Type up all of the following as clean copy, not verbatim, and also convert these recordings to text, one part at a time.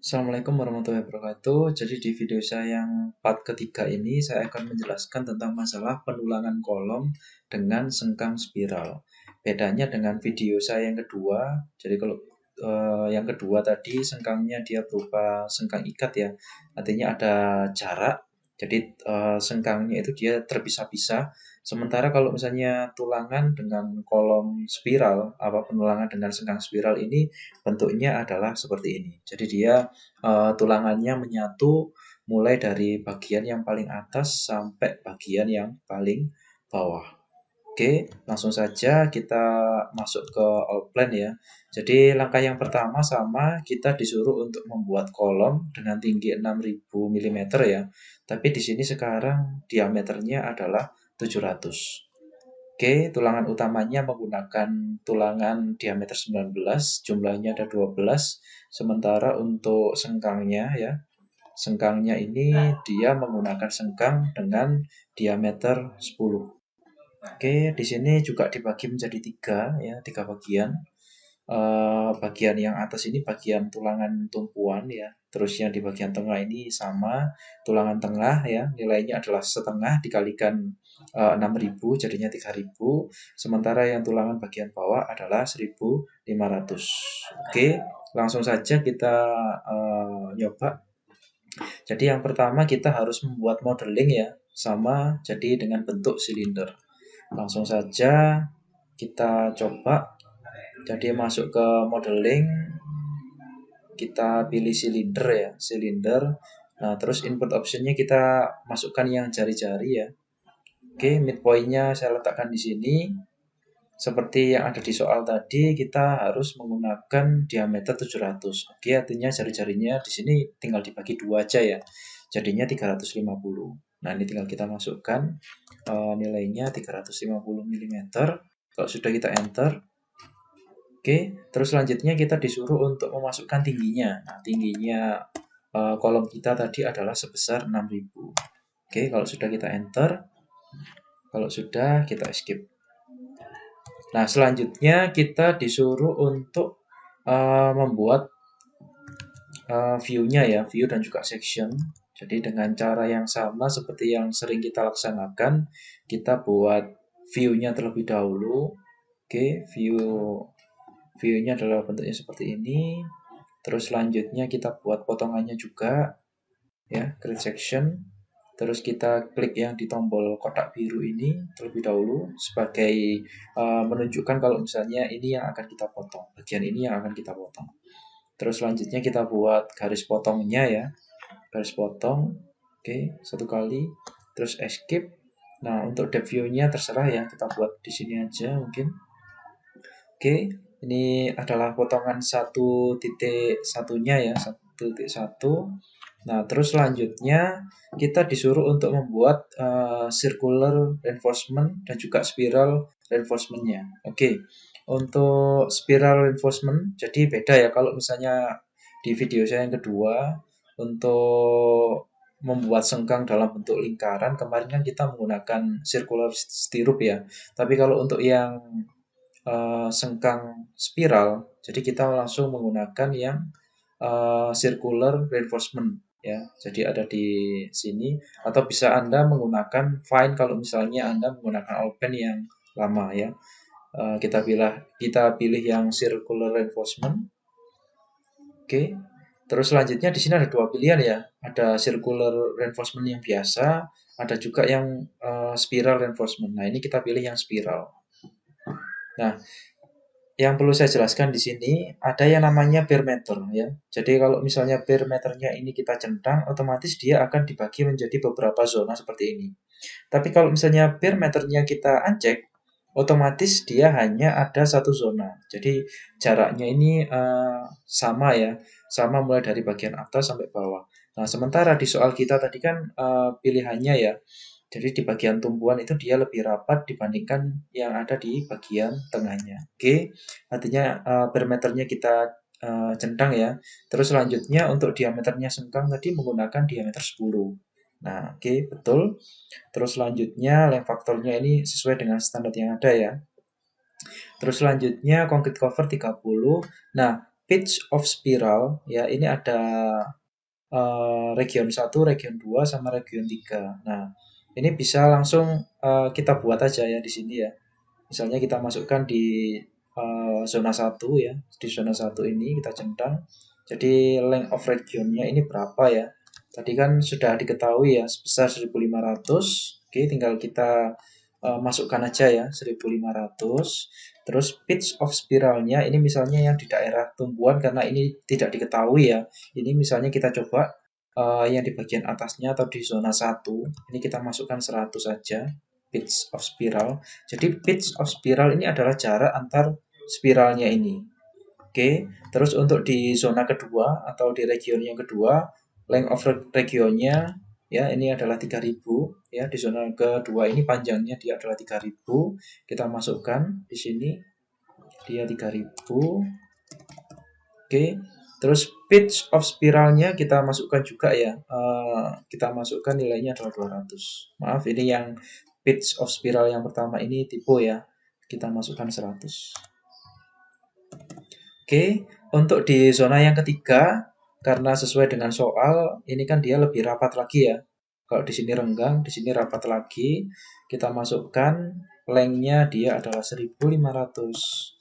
Assalamualaikum warahmatullahi wabarakatuh. Jadi di video saya yang part ketiga ini saya akan menjelaskan tentang masalah penulangan kolom dengan sengkang spiral. Bedanya dengan video saya yang kedua, jadi kalau yang kedua tadi sengkangnya dia berupa sengkang ikat ya, artinya ada jarak. Jadi sengkangnya itu dia terpisah-pisah. Sementara kalau misalnya tulangan dengan kolom spiral, apa penulangan dengan sengkang spiral ini bentuknya adalah seperti ini. Jadi dia tulangannya menyatu mulai dari bagian yang paling atas sampai bagian yang paling bawah. Oke, langsung saja kita masuk ke outline ya. Jadi langkah yang pertama sama, kita disuruh untuk membuat kolom dengan tinggi 6000 mm ya. Tapi di sini sekarang diameternya adalah 700. Oke, tulangan utamanya menggunakan tulangan diameter 19, jumlahnya ada 12. Sementara untuk sengkangnya ya, sengkangnya ini dia menggunakan sengkang dengan diameter 10. Oke, di sini juga dibagi menjadi tiga ya, tiga bagian. Bagian yang atas ini bagian tulangan tumpuan ya. Terus yang di bagian tengah ini sama tulangan tengah ya, nilainya adalah setengah dikalikan 6000 jadinya 3000. Sementara yang tulangan bagian bawah adalah 1500. Oke, langsung saja kita nyoba. Jadi yang pertama kita harus membuat modeling ya, sama jadi dengan bentuk silinder. Langsung saja kita coba. Jadi masuk ke modeling, kita pilih silinder ya, silinder. Nah, terus input optionnya kita masukkan yang jari-jari ya. Oke, midpointnya saya letakkan di sini. Seperti yang ada di soal tadi, kita harus menggunakan diameter 700. Oke, artinya jari-jarinya di sini tinggal dibagi dua aja ya. Jadinya 350. Nah, ini tinggal kita masukkan nilainya 350 mm. Kalau sudah kita enter, oke, terus selanjutnya kita disuruh untuk memasukkan tingginya. Nah, tingginya kolom kita tadi adalah sebesar 6000. Oke, kalau sudah kita enter, kalau sudah kita escape. Nah, selanjutnya kita disuruh untuk membuat view-nya ya, view dan juga section. Jadi dengan cara yang sama seperti yang sering kita laksanakan, kita buat view-nya terlebih dahulu. Oke, view-nya adalah bentuknya seperti ini. Terus selanjutnya kita buat potongannya juga ya, create section. Terus kita klik yang di tombol kotak biru ini terlebih dahulu sebagai menunjukkan kalau misalnya ini yang akan kita potong, bagian ini yang akan kita potong. Terus selanjutnya kita buat garis potongnya ya, garis potong. Oke, satu kali, terus escape. Nah, untuk depth view-nya terserah ya, kita buat di sini aja mungkin. Oke, ini adalah potongan 1.1-nya ya, 1.1. Nah, terus selanjutnya kita disuruh untuk membuat circular reinforcement dan juga spiral reinforcement-nya. Oke, untuk spiral reinforcement, jadi beda ya kalau misalnya di video saya yang kedua, untuk membuat sengkang dalam bentuk lingkaran, kemarin kan kita menggunakan circular stirrup ya. Tapi kalau untuk yang sengkang spiral, jadi kita langsung menggunakan yang circular reinforcement ya. Jadi ada di sini, atau bisa Anda menggunakan fine kalau misalnya Anda menggunakan Allpen yang lama ya. Kita pilih yang circular reinforcement. Oke. Terus selanjutnya di sini ada dua pilihan ya. Ada circular reinforcement yang biasa, ada juga yang spiral reinforcement. Nah, ini kita pilih yang spiral. Nah, yang perlu saya jelaskan di sini ada yang namanya perimeter ya. Jadi kalau misalnya perimeternya ini kita centang, otomatis dia akan dibagi menjadi beberapa zona seperti ini. Tapi kalau misalnya perimeternya kita uncheck, otomatis dia hanya ada satu zona. Jadi jaraknya ini sama ya, sama mulai dari bagian atas sampai bawah. Nah, sementara di soal kita tadi kan pilihannya ya, jadi di bagian tumpuan itu dia lebih rapat dibandingkan yang ada di bagian tengahnya. Oke, artinya perimeternya kita centang ya. Terus selanjutnya untuk diameternya sengkang tadi menggunakan diameter 10. Nah, oke, betul. Terus selanjutnya length faktornya ini sesuai dengan standar yang ada ya. Terus selanjutnya concrete cover 30. Nah, pitch of spiral ya, ini ada region 1, region 2 sama region 3. Nah, ini bisa langsung kita buat aja ya di sini ya. Misalnya kita masukkan di zona 1 ya. Di zona 1 ini kita centang. Jadi length of regionnya ini berapa ya? Tadi kan sudah diketahui ya sebesar 1500. Oke, tinggal kita masukkan aja ya 1500. Terus pitch of spiralnya ini misalnya yang di daerah tumbuhan karena ini tidak diketahui ya. Ini misalnya kita coba yang di bagian atasnya atau di zona 1. Ini kita masukkan 100 saja pitch of spiral. Jadi pitch of spiral ini adalah jarak antar spiralnya ini. Oke, terus untuk di zona kedua atau di region yang kedua, length of regionnya ya ini adalah 3000 ya. Di zona kedua ini panjangnya dia adalah 3000. Kita masukkan di sini dia 3000. Oke. Terus pitch of spiralnya kita masukkan juga ya. Kita masukkan nilainya adalah 200. Maaf, ini yang pitch of spiral yang pertama ini tipe ya. Kita masukkan 100. Oke, untuk di zona yang ketiga, karena sesuai dengan soal, ini kan dia lebih rapat lagi ya. Kalau di sini renggang, di sini rapat lagi. Kita masukkan length-nya dia adalah 1500.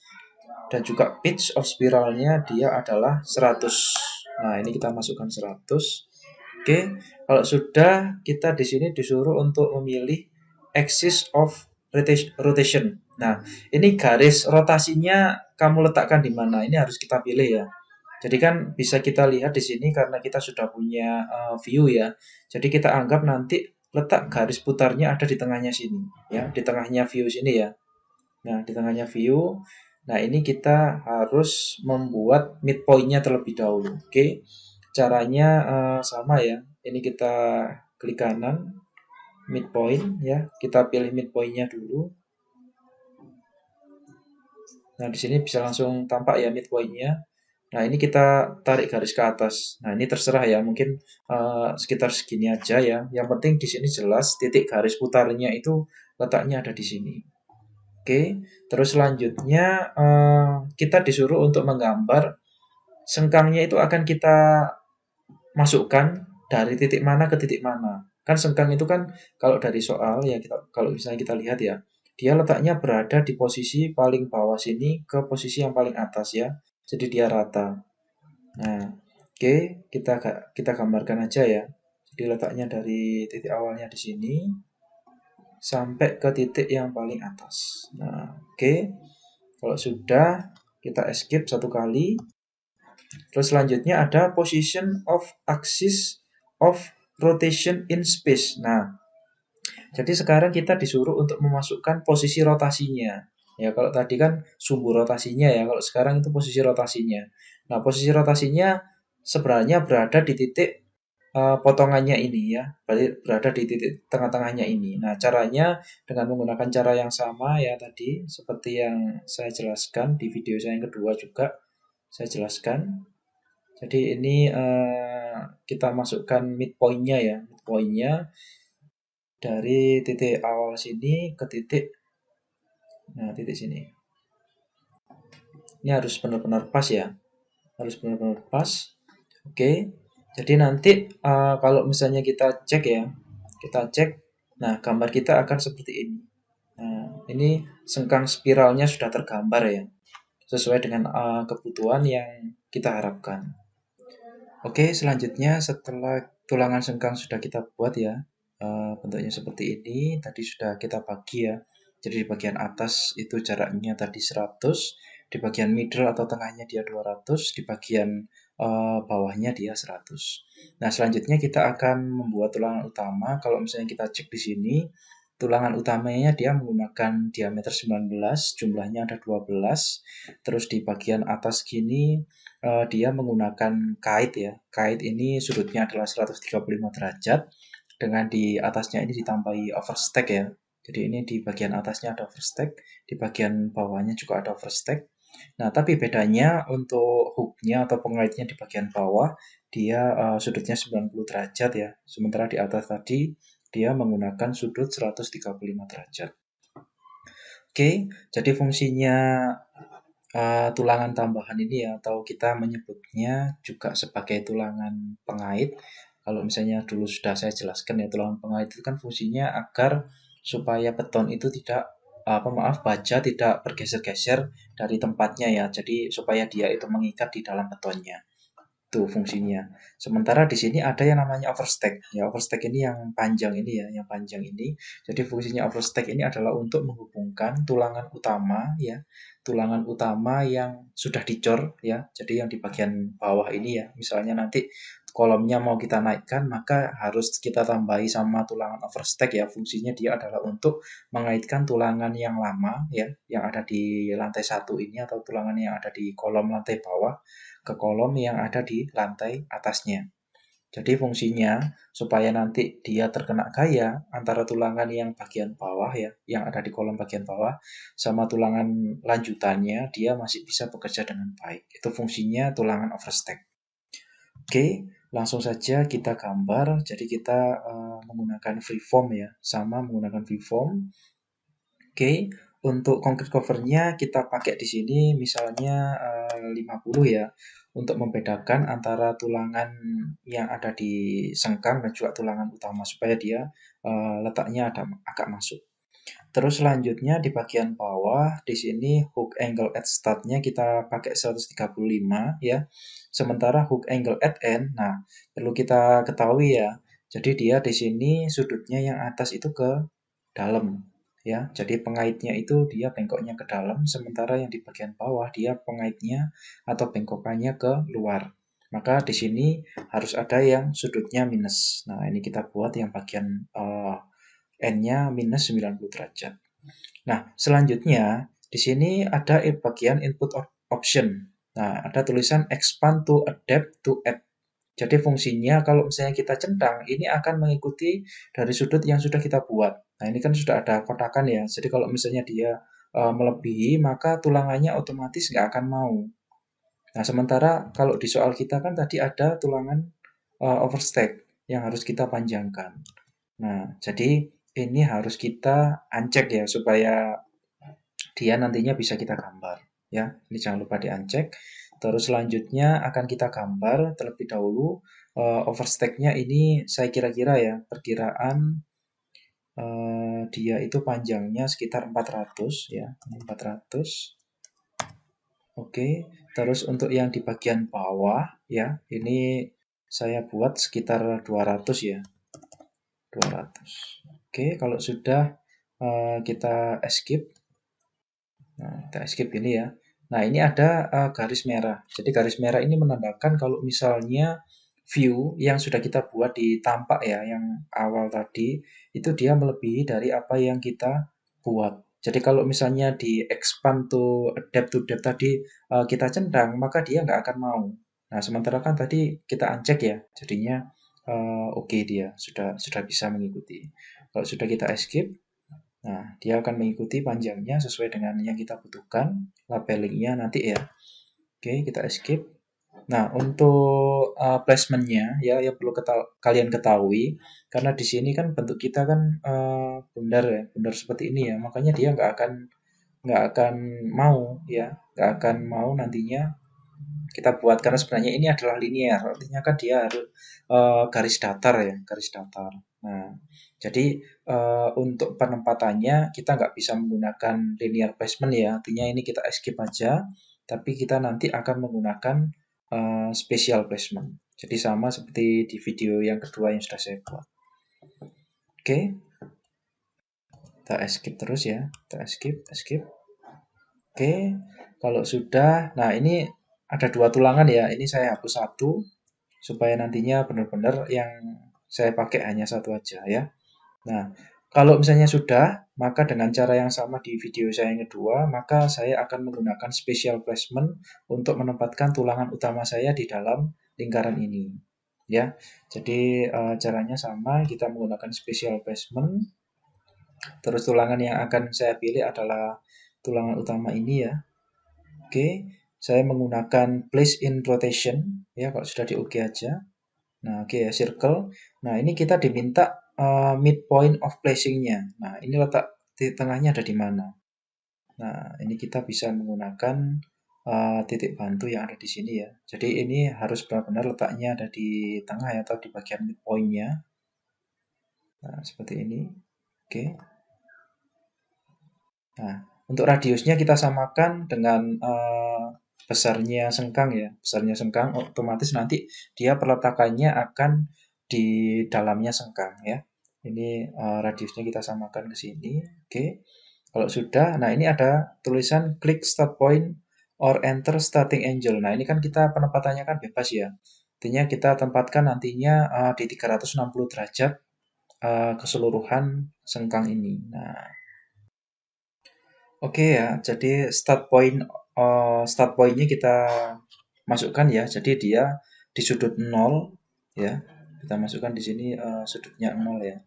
Dan juga pitch of spiralnya dia adalah 100. Nah, ini kita masukkan 100. Oke, kalau sudah kita di sini disuruh untuk memilih axis of rotation. Nah, ini garis rotasinya kamu letakkan di mana? Ini harus kita pilih ya. Jadi kan bisa kita lihat di sini karena kita sudah punya view ya. Jadi kita anggap nanti letak garis putarnya ada di tengahnya sini ya, di tengahnya view sini ya. Nah, di tengahnya view. Nah, ini kita harus membuat midpoint-nya terlebih dahulu. Oke. Caranya sama ya. Ini kita klik kanan midpoint ya. Kita pilih midpoint-nya dulu. Nah, di sini bisa langsung tampak ya midpoint-nya. Nah, ini kita tarik garis ke atas. Nah, ini terserah ya, mungkin sekitar segini aja ya. Yang penting di sini jelas titik garis putarnya itu letaknya ada di sini. Oke, terus selanjutnya kita disuruh untuk menggambar sengkangnya itu akan kita masukkan dari titik mana ke titik mana. Kan sengkang itu kan kalau dari soal ya kalau misalnya kita lihat ya, dia letaknya berada di posisi paling bawah sini ke posisi yang paling atas ya. Jadi dia rata. Nah, oke, kita gambarkan aja ya. Jadi letaknya dari titik awalnya di sini sampai ke titik yang paling atas. Nah, oke. Kalau sudah, kita escape satu kali. Terus selanjutnya ada position of axis of rotation in space. Nah, jadi sekarang kita disuruh untuk memasukkan posisi rotasinya. Ya, kalau tadi kan sumbu rotasinya ya, kalau sekarang itu posisi rotasinya. Nah, posisi rotasinya sebenarnya berada di titik potongannya ini ya, berarti berada di titik tengah-tengahnya ini. Nah, caranya dengan menggunakan cara yang sama ya tadi, seperti yang saya jelaskan di video saya yang kedua juga saya jelaskan. Jadi ini kita masukkan midpoint-nya ya, midpoint-nya dari titik awal sini ke titik, nah titik sini. Ini harus benar-benar pas ya, harus benar-benar pas. Oke, jadi nanti kalau misalnya kita cek ya, kita cek, nah gambar kita akan seperti ini. Nah, ini sengkang spiralnya sudah tergambar ya, sesuai dengan kebutuhan yang kita harapkan. Oke, selanjutnya setelah tulangan sengkang sudah kita buat ya, bentuknya seperti ini, tadi sudah kita bagi ya. Jadi di bagian atas itu jaraknya tadi 100, di bagian middle atau tengahnya dia 200, di bagian bawahnya dia 100. Nah, selanjutnya kita akan membuat tulangan utama. Kalau misalnya kita cek di sini, tulangan utamanya dia menggunakan diameter 19, jumlahnya ada 12. Terus di bagian atas gini dia menggunakan kait ya. Kait ini sudutnya adalah 135 derajat dengan di atasnya ini ditambahi overstack ya. Jadi ini di bagian atasnya ada overstack, di bagian bawahnya juga ada overstack. Nah, tapi bedanya untuk hooknya atau pengaitnya di bagian bawah, dia sudutnya 90 derajat ya. Sementara di atas tadi, dia menggunakan sudut 135 derajat. Oke, jadi fungsinya tulangan tambahan ini ya, atau kita menyebutnya juga sebagai tulangan pengait. Kalau misalnya dulu sudah saya jelaskan ya, tulangan pengait itu kan fungsinya agar supaya beton itu tidak baja tidak bergeser-geser dari tempatnya ya. Jadi supaya dia itu mengikat di dalam betonnya. Itu fungsinya. Sementara di sini ada yang namanya overstack. Ya, overstack ini yang panjang ini ya, yang panjang ini. Jadi fungsinya overstack ini adalah untuk menghubungkan tulangan utama ya, tulangan utama yang sudah dicor ya. Jadi yang di bagian bawah ini ya. Misalnya nanti kolomnya mau kita naikkan, maka harus kita tambahi sama tulangan overstack ya. Fungsinya dia adalah untuk mengaitkan tulangan yang lama ya, yang ada di lantai satu ini atau tulangan yang ada di kolom lantai bawah ke kolom yang ada di lantai atasnya. Jadi fungsinya supaya nanti dia terkena gaya antara tulangan yang bagian bawah ya, yang ada di kolom bagian bawah sama tulangan lanjutannya dia masih bisa bekerja dengan baik. Itu fungsinya tulangan overstack. Oke, langsung saja kita gambar. Jadi kita menggunakan freeform ya, sama menggunakan freeform. Oke, untuk concrete covernya kita pakai di sini misalnya 50 ya, untuk membedakan antara tulangan yang ada di sengkang dan juga tulangan utama supaya dia letaknya ada agak masuk. Terus selanjutnya di bagian bawah di sini hook angle at start-nya kita pakai 135 ya. Sementara hook angle at end, nah perlu kita ketahui ya. Jadi dia di sini sudutnya yang atas itu ke dalam ya. Jadi pengaitnya itu dia bengkoknya ke dalam, sementara yang di bagian bawah dia pengaitnya atau bengkokannya ke luar. Maka di sini harus ada yang sudutnya minus. Nah, ini kita buat yang bagian N-nya minus 90 derajat. Nah, selanjutnya di sini ada bagian input option. Nah, ada tulisan expand to adapt to add. Jadi fungsinya kalau misalnya kita centang, ini akan mengikuti dari sudut yang sudah kita buat. Nah, ini kan sudah ada kotakan ya. Jadi kalau misalnya dia melebihi, maka tulangannya otomatis nggak akan mau. Nah, sementara kalau di soal kita kan tadi ada tulangan overstack yang harus kita panjangkan. Nah, jadi ini harus kita uncheck ya supaya dia nantinya bisa kita gambar ya. Ini jangan lupa di-uncheck. Terus selanjutnya akan kita gambar terlebih dahulu overstack-nya ini saya kira-kira ya, perkiraan dia itu panjangnya sekitar 400 ya, 400. Oke, terus untuk yang di bagian bawah ya, ini saya buat sekitar 200 ya, 200. Oke, kalau sudah kita escape. Nah, kita escape ini ya. Nah, ini ada garis merah. Jadi garis merah ini menandakan kalau misalnya view yang sudah kita buat di tampak ya, yang awal tadi, itu dia melebihi dari apa yang kita buat. Jadi kalau misalnya di expand to adapt to depth tadi kita centang, maka dia nggak akan mau. Nah, sementara kan tadi kita uncheck ya, jadinya oke dia sudah bisa mengikuti. Kalau sudah kita escape, nah, dia akan mengikuti panjangnya sesuai dengan yang kita butuhkan, labelingnya nanti ya. Oke, kita escape. Nah, untuk placement-nya ya yang perlu kalian ketahui, karena di sini kan bentuk kita kan bundar ya, bundar seperti ini ya, makanya dia nggak akan mau ya, nggak akan mau nantinya kita buat karena sebenarnya ini adalah linear, artinya kan dia harus garis datar ya, garis datar. Nah, jadi untuk penempatannya kita nggak bisa menggunakan linear placement ya, artinya ini kita escape aja, tapi kita nanti akan menggunakan special placement. Jadi sama seperti di video yang kedua yang sudah saya buat. Oke, kita escape terus ya, kita escape, escape. Oke, kalau sudah, nah ini ada dua tulangan ya, ini saya hapus satu supaya nantinya benar-benar yang saya pakai hanya satu aja ya. Nah, kalau misalnya sudah, maka dengan cara yang sama di video saya yang kedua, maka saya akan menggunakan special placement untuk menempatkan tulangan utama saya di dalam lingkaran ini. Ya, jadi caranya sama, kita menggunakan special placement. Terus tulangan yang akan saya pilih adalah tulangan utama ini ya. Oke, saya menggunakan place in rotation ya, kalau sudah di OK aja. Nah, oke ya, circle. Nah, ini kita diminta midpoint of placing-nya. Nah, ini letak di tengahnya ada di mana. Nah, ini kita bisa menggunakan titik bantu yang ada di sini ya. Jadi ini harus benar-benar letaknya ada di tengah ya, atau di bagian midpoint-nya. Nah, seperti ini. Oke. Nah, untuk radiusnya kita samakan dengan besarnya sengkang ya. Besarnya sengkang otomatis nanti dia peletakannya akan di dalamnya sengkang ya. Ini radiusnya kita samakan ke sini. Oke. Kalau sudah, nah ini ada tulisan klik start point or enter starting angle. Nah, ini kan kita penempatannya kan bebas ya. Artinya kita tempatkan nantinya di 360 derajat keseluruhan sengkang ini. Nah, oke ya, jadi start pointnya kita masukkan ya. Jadi dia di sudut 0 ya. Kita masukkan di sini sudutnya 0 ya.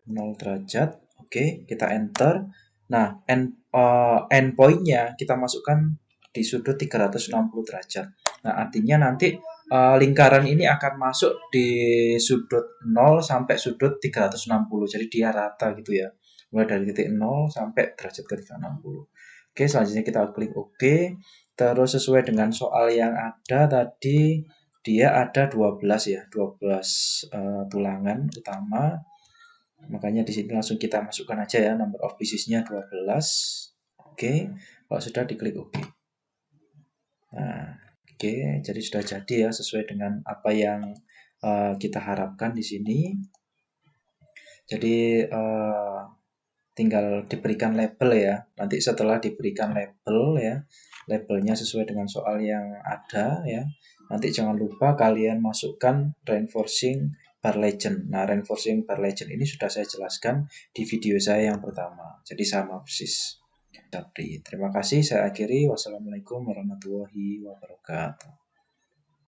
0 derajat. Oke, kita enter. Nah, end point-nya kita masukkan di sudut 360 derajat. Nah, artinya nanti lingkaran ini akan masuk di sudut 0 sampai sudut 360. Jadi dia rata gitu ya. Mulai dari titik 0 sampai derajat ke 360. Oke, selanjutnya kita klik OK. Terus sesuai dengan soal yang ada tadi, dia ada 12 ya, 12 tulangan utama. Makanya di sini langsung kita masukkan aja ya, number of piecesnya 12. Oke, kalau sudah diklik OK. Nah, oke, jadi sudah jadi ya sesuai dengan apa yang kita harapkan di sini. Jadi tinggal diberikan label ya. Nanti setelah diberikan label ya, labelnya sesuai dengan soal yang ada ya. Nanti jangan lupa kalian masukkan reinforcing bar legend. Nah, reinforcing bar legend ini sudah saya jelaskan di video saya yang pertama. Jadi sama persis. Terima kasih, saya akhiri. Wassalamualaikum warahmatullahi wabarakatuh.